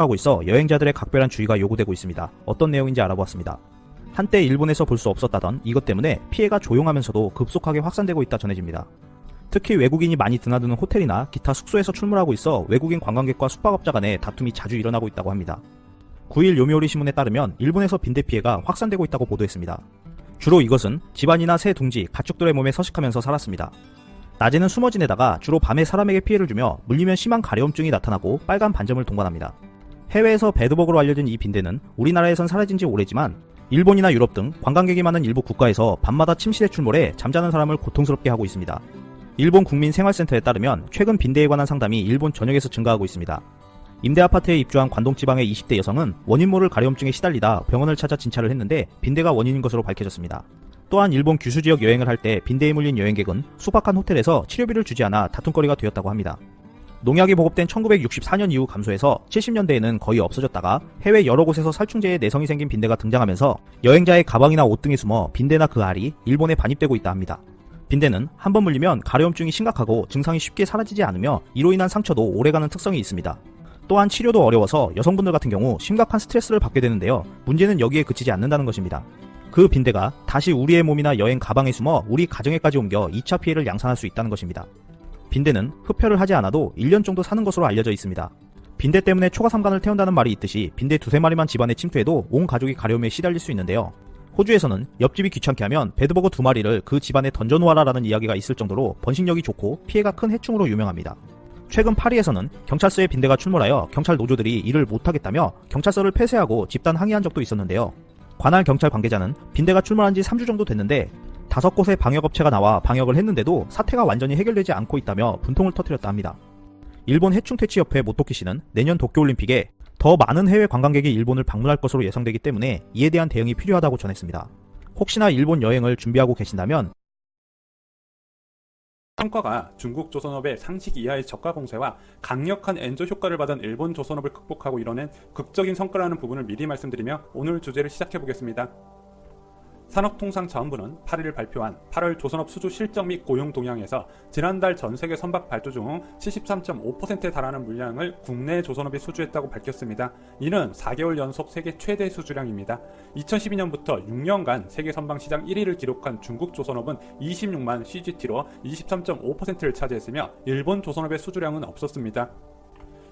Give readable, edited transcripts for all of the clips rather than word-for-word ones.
하고 있어 여행자들의 각별한 주의가 요구되고 있습니다. 어떤 내용인지 알아보았습니다. 한때 일본에서 볼 수 없었다던 이것 때문에 피해가 조용하면서도 급속하게 확산되고 있다 전해집니다. 특히 외국인이 많이 드나드는 호텔이나 기타 숙소에서 출몰하고 있어 외국인 관광객과 숙박업자 간의 다툼이 자주 일어나고 있다고 합니다. 9일 요미우리 신문에 따르면 일본에서 빈대 피해가 확산되고 있다고 보도했습니다. 주로 이것은 집안이나 새 둥지, 가축들의 몸에 서식하면서 살았습니다. 낮에는 숨어 지내다가 주로 밤에 사람에게 피해를 주며 물리면 심한 가려움증이 나타나고 빨간 반점을 동반합니다. 해외에서 배드버그로 알려진 이 빈대는 우리나라에선 사라진 지 오래지만 일본이나 유럽 등 관광객이 많은 일부 국가에서 밤마다 침실에 출몰해 잠자는 사람을 고통스럽게 하고 있습니다. 일본 국민생활센터에 따르면 최근 빈대에 관한 상담이 일본 전역에서 증가하고 있습니다. 임대 아파트에 입주한 관동 지방의 20대 여성은 원인 모를 가려움증에 시달리다 병원을 찾아 진찰을 했는데 빈대가 원인인 것으로 밝혀졌습니다. 또한 일본 규슈 지역 여행을 할 때 빈대에 물린 여행객은 숙박한 호텔에서 치료비를 주지 않아 다툼거리가 되었다고 합니다. 농약이 보급된 1964년 이후 감소해서 70년대에는 거의 없어졌다가 해외 여러 곳에서 살충제에 내성이 생긴 빈대가 등장하면서 여행자의 가방이나 옷 등에 숨어 빈대나 그 알이 일본에 반입되고 있다 합니다. 빈대는 한번 물리면 가려움증이 심각하고 증상이 쉽게 사라지지 않으며 이로 인한 상처도 오래가는 특성이 있습니다. 또한 치료도 어려워서 여성분들 같은 경우 심각한 스트레스를 받게 되는데요. 문제는 여기에 그치지 않는다는 것입니다. 그 빈대가 다시 우리의 몸이나 여행 가방에 숨어 우리 가정에까지 옮겨 2차 피해를 양산할 수 있다는 것입니다. 빈대는 흡혈을 하지 않아도 1년 정도 사는 것으로 알려져 있습니다. 빈대 때문에 초가삼간을 태운다는 말이 있듯이 빈대 두세 마리만 집안에 침투해도 온 가족이 가려움에 시달릴 수 있는데요. 호주에서는 옆집이 귀찮게 하면 배드버그 2마리를 그 집안에 던져놓아라라는 이야기가 있을 정도로 번식력이 좋고 피해가 큰 해충으로 유명합니다. 최근 파리에서는 경찰서에 빈대가 출몰하여 경찰 노조들이 일을 못하겠다며 경찰서를 폐쇄하고 집단 항의한 적도 있었는데요. 관할 경찰 관계자는 빈대가 출몰한 지 3주 정도 됐는데 5곳의 방역업체가 나와 방역을 했는데도 사태가 완전히 해결되지 않고 있다며 분통을 터뜨렸다 합니다. 일본 해충퇴치협회 모토키 씨는 내년 도쿄올림픽에 더 많은 해외 관광객이 일본을 방문할 것으로 예상되기 때문에 이에 대한 대응이 필요하다고 전했습니다. 혹시나 일본 여행을 준비하고 계신다면 성과가 중국 조선업의 상식 이하의 저가 공세와 강력한 엔저 효과를 받은 일본 조선업을 극복하고 이뤄낸 극적인 성과라는 부분을 미리 말씀드리며 오늘 주제를 시작해보겠습니다. 산업통상자원부는 8일 발표한 8월 조선업 수주 실적 및 고용 동향에서 지난달 전 세계 선박 발주 중 73.5%에 달하는 물량을 국내 조선업이 수주했다고 밝혔습니다. 이는 4개월 연속 세계 최대 수주량입니다. 2012년부터 6년간 세계 선박 시장 1위를 기록한 중국 조선업은 26만 CGT로 23.5%를 차지했으며 일본 조선업의 수주량은 없었습니다.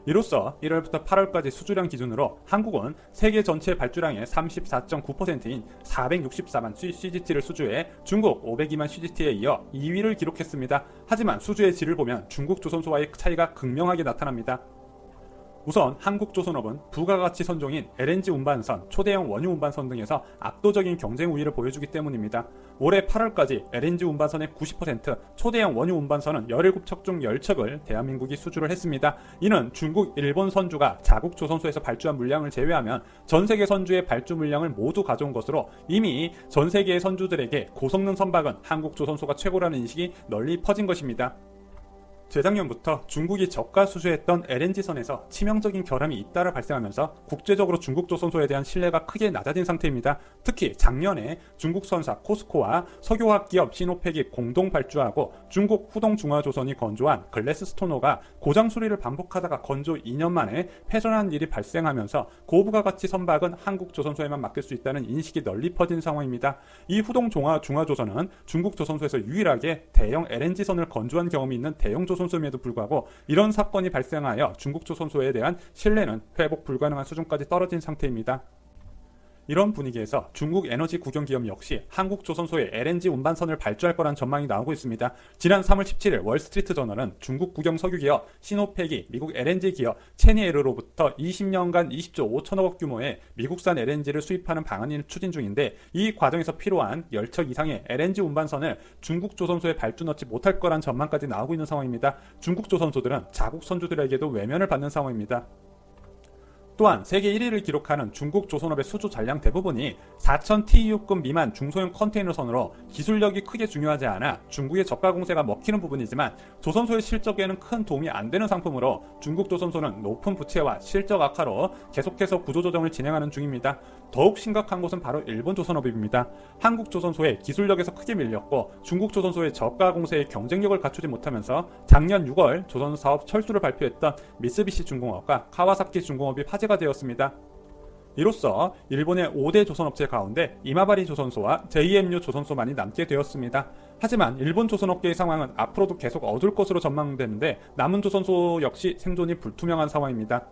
이로써 1월부터 8월까지 수주량 기준으로 한국은 세계 전체 발주량의 34.9%인 464만 CGT를 수주해 중국 502만 CGT에 이어 2위를 기록했습니다. 하지만 수주의 질을 보면 중국 조선소와의 차이가 극명하게 나타납니다. 우선 한국조선업은 부가가치 선종인 LNG 운반선, 초대형 원유 운반선 등에서 압도적인 경쟁 우위를 보여주기 때문입니다. 올해 8월까지 LNG 운반선의 90%, 초대형 원유 운반선은 17척 중 10척을 대한민국이 수주를 했습니다. 이는 중국, 일본 선주가 자국 조선소에서 발주한 물량을 제외하면 전 세계 선주의 발주 물량을 모두 가져온 것으로 이미 전 세계의 선주들에게 고성능 선박은 한국 조선소가 최고라는 인식이 널리 퍼진 것입니다. 재작년부터 중국이 저가 수주했던 LNG선에서 치명적인 결함이 잇따라 발생하면서 국제적으로 중국 조선소에 대한 신뢰가 크게 낮아진 상태입니다. 특히 작년에 중국 선사 코스코와 석유화학 기업 시노펙이 공동 발주하고 중국 후동중화조선이 건조한 글래스스토너가 고장 수리를 반복하다가 건조 2년 만에 폐선한 일이 발생하면서 고부가가치 선박은 한국 조선소에만 맡길 수 있다는 인식이 널리 퍼진 상황입니다. 이 후동중화조선은 중국 조선소에서 유일하게 대형 LNG선을 건조한 경험이 있는 대형 조선소임에도 불구하고 이런 사건이 발생하여 중국 조선소에 대한 신뢰는 회복 불가능한 수준까지 떨어진 상태입니다. 이런 분위기에서 중국 에너지 국영기업 역시 한국 조선소에 LNG 운반선을 발주할 거란 전망이 나오고 있습니다. 지난 3월 17일 월스트리트 저널은 중국 국영 석유기업 시노펙이 미국 LNG 기업 체니에르로부터 20년간 20조 5천억 원 규모의 미국산 LNG를 수입하는 방안을 추진 중인데 이 과정에서 필요한 10척 이상의 LNG 운반선을 중국 조선소에 발주 넣지 못할 거란 전망까지 나오고 있는 상황입니다. 중국 조선소들은 자국 선주들에게도 외면을 받는 상황입니다. 또한 세계 1위를 기록하는 중국 조선업의 수주 잔량 대부분이 4000TEU급 미만 중소형 컨테이너선으로 기술력이 크게 중요하지 않아 중국의 저가 공세가 먹히는 부분이지만 조선소의 실적에는 큰 도움이 안 되는 상품으로 중국 조선소는 높은 부채와 실적 악화로 계속해서 구조조정을 진행하는 중입니다. 더욱 심각한 곳은 바로 일본 조선업입니다. 한국 조선소의 기술력에서 크게 밀렸고 중국 조선소의 저가 공세의 경쟁력을 갖추지 못하면서 작년 6월 조선사업 철수를 발표했던 미쓰비시 중공업과 카와사키 중공업이 화제가 해체가 되었습니다. 이로써 일본의 5대 조선업체 가운데 이마바리 조선소와 JMU 조선소만이 남게 되었습니다. 하지만 일본 조선업계의 상황은 앞으로도 계속 어두울 것으로 전망되는데 남은 조선소 역시 생존이 불투명한 상황입니다.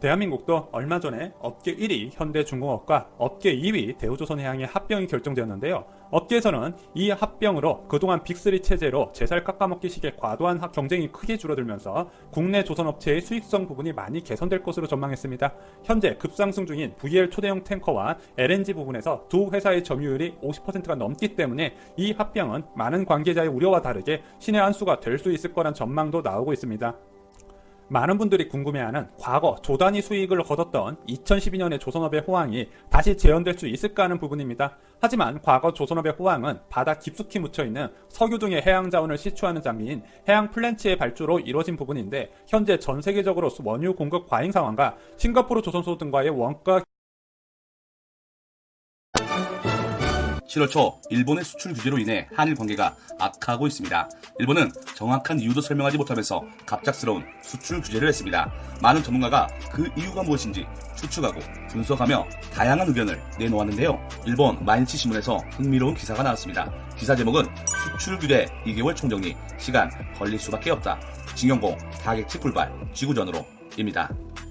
대한민국도 얼마 전에 업계 1위 현대중공업과 업계 2위 대우조선해양의 합병이 결정되었는데요. 업계에서는 이 합병으로 그동안 빅3 체제로 제살 깎아먹기식의 과도한 경쟁이 크게 줄어들면서 국내 조선업체의 수익성 부분이 많이 개선될 것으로 전망했습니다. 현재 급상승 중인 VL 초대형 탱커와 LNG 부분에서 두 회사의 점유율이 50%가 넘기 때문에 이 합병은 많은 관계자의 우려와 다르게 신의 한 수가 될 수 있을 거란 전망도 나오고 있습니다. 많은 분들이 궁금해하는 과거 조단위 수익을 거뒀던 2012년의 조선업의 호황이 다시 재현될 수 있을까 하는 부분입니다. 하지만 과거 조선업의 호황은 바다 깊숙이 묻혀있는 석유 등의 해양자원을 시추하는 장비인 해양 플랜츠의 발주로 이루어진 부분인데 현재 전 세계적으로 원유 공급 과잉 상황과 싱가포르 조선소 등과의 원가 7월 초 일본의 수출 규제로 인해 한일 관계가 악화하고 있습니다. 일본은 정확한 이유도 설명하지 못하면서 갑작스러운 수출 규제를 했습니다. 많은 전문가가 그 이유가 무엇인지 추측하고 분석하며 다양한 의견을 내놓았는데요. 일본 마이니치 신문에서 흥미로운 기사가 나왔습니다. 기사 제목은 수출 규제 2개월 총정리, 시간 걸릴 수밖에 없다. 징용공 타겟치 불발, 지구전으로 입니다.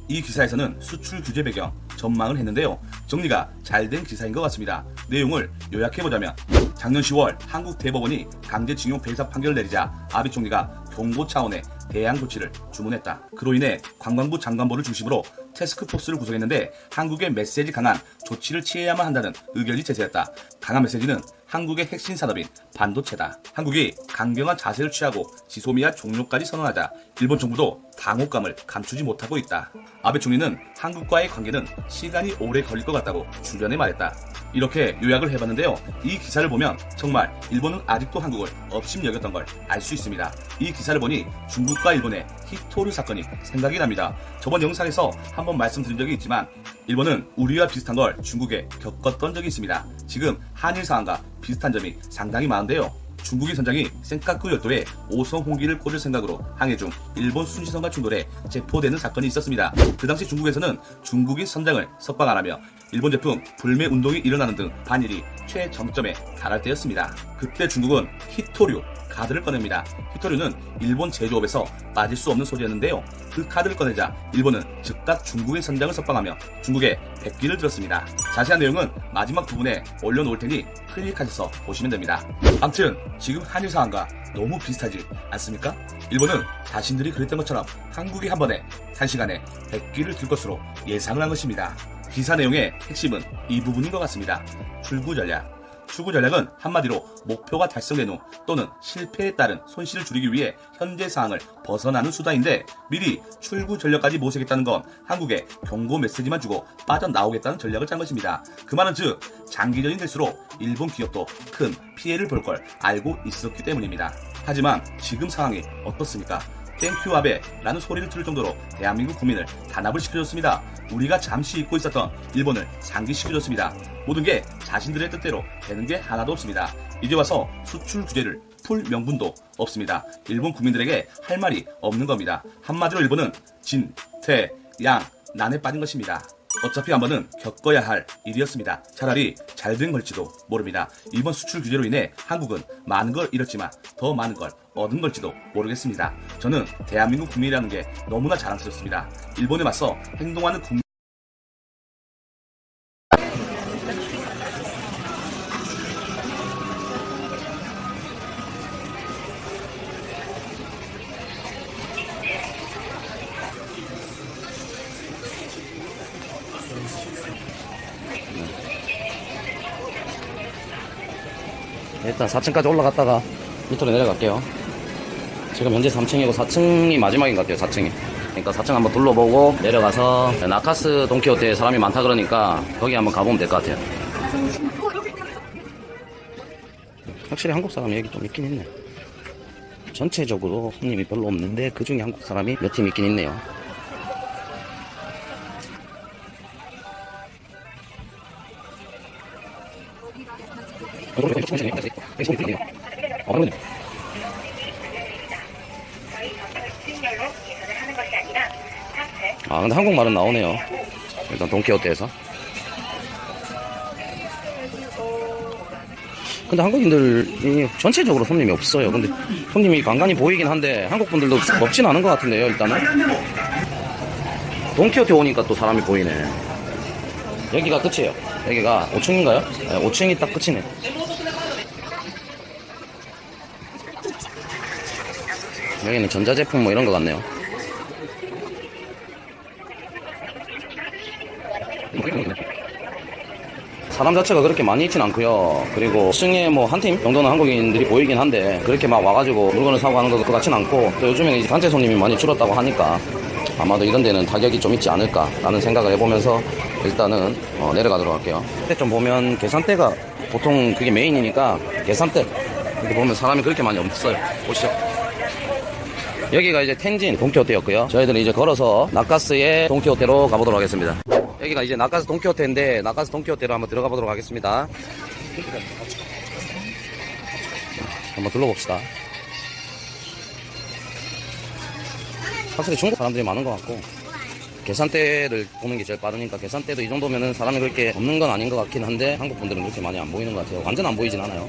이 기사에서는 수출 규제 배경, 전망을 했는데요. 정리가 잘 된 기사인 것 같습니다. 내용을 요약해보자면 작년 10월 한국 대법원이 강제징용 배상 판결을 내리자 아베 총리가 경고 차원의 대항 조치를 주문했다. 그로 인해 관광부 장관보를 중심으로 태스크포스를 구성했는데 한국의 메시지 강한 조치를 취해야만 한다는 의견이 제시했다. 강한 메시지는 한국의 핵심 산업인 반도체다. 한국이 강경한 자세를 취하고 지소미아 종료까지 선언하자 일본 정부도 당혹감을 감추지 못하고 있다. 아베 총리는 한국과의 관계는 시간이 오래 걸릴 것 같다고 주변에 말했다. 이렇게 요약을 해봤는데요. 이 기사를 보면 정말 일본은 아직도 한국을 업심여겼던 걸 알 수 있습니다. 이 기사를 보니 중국과 일본의 히토류 사건이 생각이 납니다. 저번 영상에서 한번 말씀드린 적이 있지만 일본은 우리와 비슷한 걸 중국에 겪었던 적이 있습니다. 지금 한일 상황과 비슷한 점이 상당히 많은데요. 중국인 선장이 센카쿠 열도에 5성 홍기를 꽂을 생각으로 항해 중 일본 순시선과 충돌해 체포되는 사건이 있었습니다. 그 당시 중국에서는 중국인 선장을 석방 안 하며 일본 제품 불매 운동이 일어나는 등 반일이 최정점에 달할 때였습니다. 그때 중국은 히토류 카드를 꺼냅니다. 히토류는 일본 제조업에서 빠질 수 없는 소재였는데요. 그 카드를 꺼내자 일본은 즉각 중국인 선장을 석방하며 중국에 백기를 들었습니다. 자세한 내용은 마지막 부분에 올려놓을 테니 클릭하셔서 보시면 됩니다. 아무튼 지금 한일 상황과 너무 비슷하지 않습니까? 일본은 자신들이 그랬던 것처럼 한국이 한 번에 단시간에 백기를 들 것으로 예상을 한 것입니다. 기사 내용의 핵심은 이 부분인 것 같습니다. 출구 전략. 출구 전략은 한마디로 목표가 달성된 후 또는 실패에 따른 손실을 줄이기 위해 현재 상황을 벗어나는 수단인데 미리 출구 전략까지 모색했다는 건 한국에 경고 메시지만 주고 빠져나오겠다는 전략을 짠 것입니다. 그 말은 즉 장기전이 될수록 일본 기업도 큰 피해를 볼 걸 알고 있었기 때문입니다. 하지만 지금 상황이 어떻습니까? 땡큐 아베 라는 소리를 들을 정도로 대한민국 국민을 단합을 시켜줬습니다. 우리가 잠시 잊고 있었던 일본을 상기시켜줬습니다. 모든 게 자신들의 뜻대로 되는 게 하나도 없습니다. 이제 와서 수출 규제를 풀 명분도 없습니다. 일본 국민들에게 할 말이 없는 겁니다. 한마디로 일본은 진, 퇴, 양, 난에 빠진 것입니다. 어차피 한 번은 겪어야 할 일이었습니다. 차라리 잘 된 걸지도 모릅니다. 이번 수출 규제로 인해 한국은 많은 걸 잃었지만 더 많은 걸 얻은 걸지도 모르겠습니다. 저는 대한민국 국민이라는 게 너무나 자랑스럽습니다. 일본에 맞서 행동하는 국민 일단 4층까지 올라갔다가 밑으로 내려갈게요. 지금 현재 3층이고 4층이 마지막인 것 같아요. 4층이. 그러니까 4층 한번 둘러보고 내려가서 나카스 돈키호테에 사람이 많다 그러니까 거기 한번 가보면 될 것 같아요. 확실히 한국 사람이 여기 좀 있긴 있네. 전체적으로 손님이 별로 없는데 그 중에 한국 사람이 몇 팀 있긴 있네요. 아 근데 한국말은 나오네요. 일단 돈키호테에서. 근데 한국인들이 전체적으로 손님이 없어요. 근데 손님이 간간히 보이긴 한데 한국 분들도 없진 않은 것 같은데요. 일단은 돈키호테 오니까 또 사람이 보이네. 여기가 끝이에요. 여기가 5층인가요? 네, 5층이 딱 끝이네. 여기는 전자제품 뭐 이런 거 같네요. 사람 자체가 그렇게 많이 있진 않고요. 그리고 층에 뭐 한 팀 정도는 한국인들이 보이긴 한데 그렇게 막 와가지고 물건을 사고 하는 것 같진 않고, 또 요즘에는 이제 단체 손님이 많이 줄었다고 하니까 아마도 이런 데는 가격이 좀 있지 않을까라는 생각을 해보면서 일단은 내려가도록 할게요. 근데 좀 보면 계산대가 보통 그게 메인이니까 계산대 이렇게 보면 사람이 그렇게 많이 없어요. 보시죠. 여기가 이제 텐진 돈키호테였고요. 저희들은 이제 걸어서 나카스의 돈키호테로 가보도록 하겠습니다. 여기가 이제 나카스 돈키호테인데 나카스 돈키호테로 한번 들어가 보도록 하겠습니다. 한번 둘러봅시다. 확실히 중국 사람들이 많은 것 같고 계산대를 보는 게 제일 빠르니까 계산대도 이 정도면은 사람이 그렇게 없는 건 아닌 것 같긴 한데 한국 분들은 그렇게 많이 안 보이는 것 같아요. 완전 안 보이진 않아요.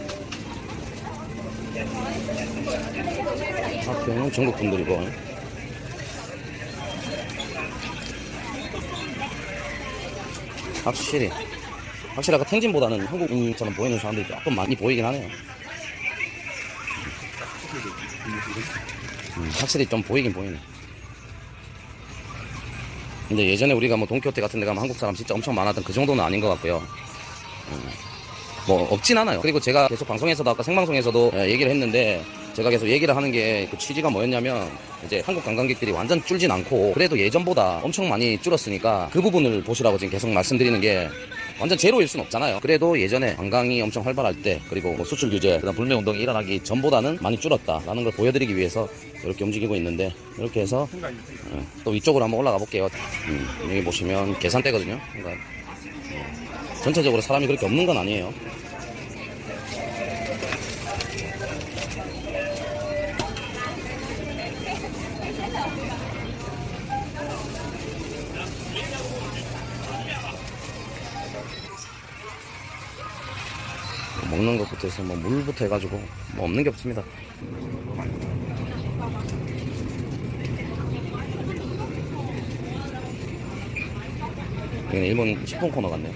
앞에는 중국 분들이고 확실히 아까 텐진보다는 한국인처럼 보이는 사람들이 조금 많이 보이긴 하네요. 확실히 좀 보이긴 보이네. 근데 예전에 우리가 뭐 돈키호테 같은 데 가면 한국 사람 진짜 엄청 많았던 그 정도는 아닌 것 같고요. 뭐 없진 않아요. 그리고 제가 계속 방송에서도 아까 생방송에서도 얘기를 했는데 제가 계속 얘기를 하는 게 그 취지가 뭐였냐면 이제 한국 관광객들이 완전 줄진 않고 그래도 예전보다 엄청 많이 줄었으니까 그 부분을 보시라고 지금 계속 말씀드리는 게, 완전 제로일 순 없잖아요. 그래도 예전에 관광이 엄청 활발할 때 그리고 뭐 수출 규제 그다음 불매운동이 일어나기 전보다는 많이 줄었다라는 걸 보여드리기 위해서 이렇게 움직이고 있는데, 이렇게 해서 또 위쪽으로 한번 올라가 볼게요. 여기 보시면 계산대거든요. 그러니까 전체적으로 사람이 그렇게 없는 건 아니에요. 먹는 것부터 해서 뭐 물부터 해가지고 뭐 없는 게 없습니다. 여기는 일본 식품 코너 같네요.